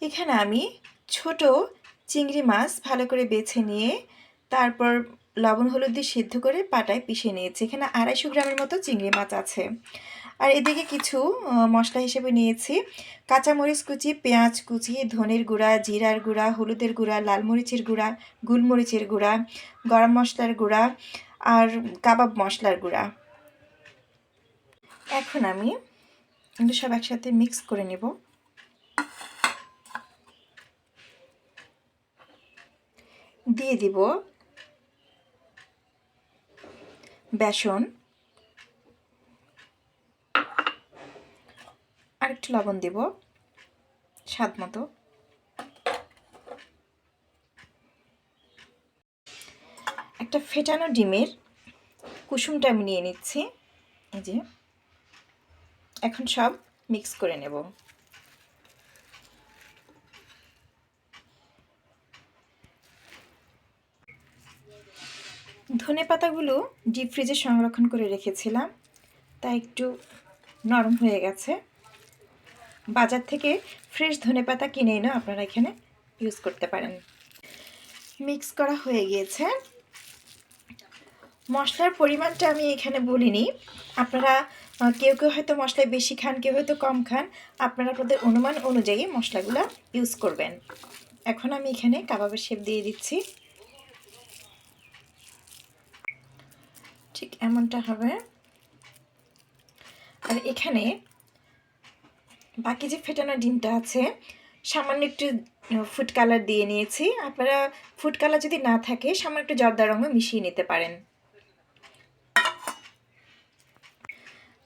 এখানে আমি ছোট চিংড়ি মাছ ভালো করে বেছে নিয়ে তারপর লবণ হলুদ দিয়ে সিদ্ধ করে পাটায় পিষে নিয়েছি। এখানে 250 গ্রামের মতো চিংড়ি মাছ আছে। আর এদিকে কিছু মশলা হিসেবে নিয়েছি কাঁচামরিচ কুচি, পেঁয়াজ কুচি, ধনের গুঁড়া, জিরার গুঁড়া, হলুদের গুঁড়া, লাল মরিচের গুঁড়া, গোলমরিচের গুঁড়া, গরম মশলার গুঁড়া আর কাবাব মশলার গুঁড়া। এখন আমি এগুলো সব একসাথে মিক্স করে নেব। দিয়ে দিব বেসন, আর একটু লবণ দেব স্বাদ মতো। একটা ফেটানো ডিমের কুসুমটা আমি নিয়ে নিচ্ছি। এই যে এখন সব মিক্স করে নেব। ধনেপাতাগুলো ডিপ ফ্রিজে সংরক্ষণ করে রেখেছিলাম, তাই একটু নরম হয়ে গেছে। বাজার থেকে ফ্রেশ ধনেপাতা কিনে এনে আপনারা এখানে ইউজ করতে পারেন। মিক্স করা হয়ে গিয়েছে। মশলার পরিমাণটা আমি এখানে বলিনি, আপনারা কেউ কেউ হয়তো মশলা বেশি খান, কেউ হয়তো কম খান, আপনারা আপনাদের অনুমান অনুযায়ী মশলাগুলো ইউজ করবেন। এখন আমি এখানে কাবাবের শেপ দিয়ে দিচ্ছি। ঠিক এমনটা হবে। আর এখানে বাকি যে ফেটানো ডিমটা আছে সামান্য একটু ফুড কালার দিয়ে নিয়েছি। আপনারা ফুড কালার যদি না থাকে সামান্য একটু জর্দা রঙও মিশিয়ে নিতে পারেন।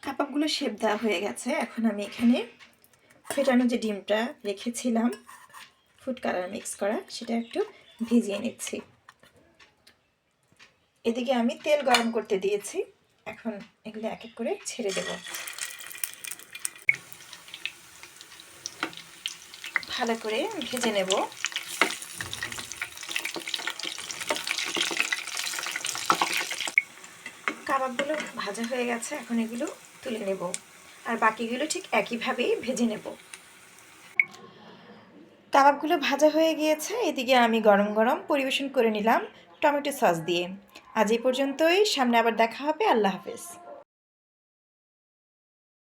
কাবাবগুলো শেপ দেওয়া হয়ে গেছে। এখন আমি এখানে ফেটানো যে ডিমটা রেখেছিলাম ফুড কালার মিক্স করা, সেটা একটু ভিজিয়ে নিচ্ছি। এদিকে আমি তেল গরম করতে দিয়েছি। এখন এগুলো এক এক করে ছেড়ে দেব। ভালো করে ভেজে নেব। কাবাবগুলো ভাজা হয়ে গেছে, এখন এগুলো তুলে নেব। আর বাকিগুলো ঠিক একইভাবেই ভেজে নেব। কাবাবগুলো ভাজা হয়ে গিয়েছে। এদিকে আমি গরম গরম পরিবেশন করে নিলাম টমেটো সস দিয়ে। আজ এই পর্যন্তই, সামনে আবার দেখা হবে। আল্লাহ হাফেজ।